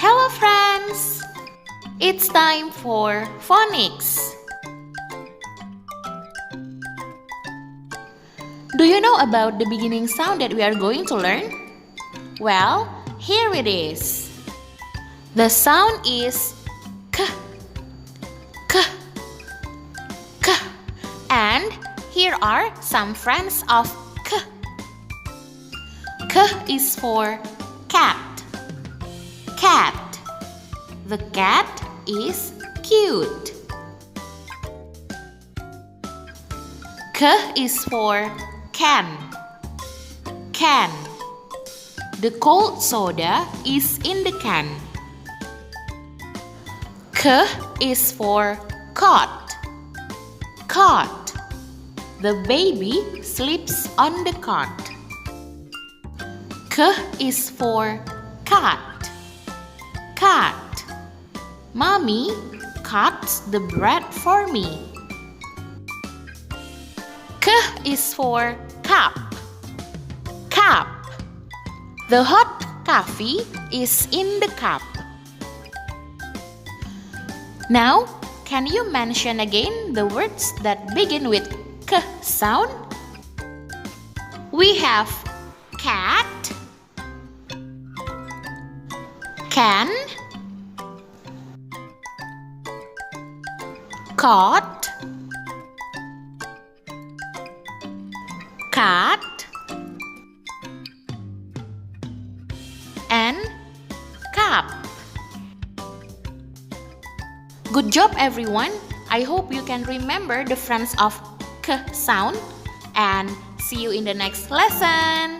Hello friends! It's time for Phonics. Do you know about the beginning sound that we are going to learn? Well, here it is. The sound is k, k, k. And here are some friends of k. K is for cat. Cat. The cat is cute. K is for can. Can. The cold soda is in the can. K is for cot. Cot. The baby sleeps on the cot. K is for cat. Cat. Mommy cuts the bread for me. K is for cup. Cup. The hot coffee is in the cup. Now, can you mention again the words that begin with k sound? We have cat, can, cot, cat, and cup. Good job everyone! I hope you can remember the friends of k sound and see you in the next lesson.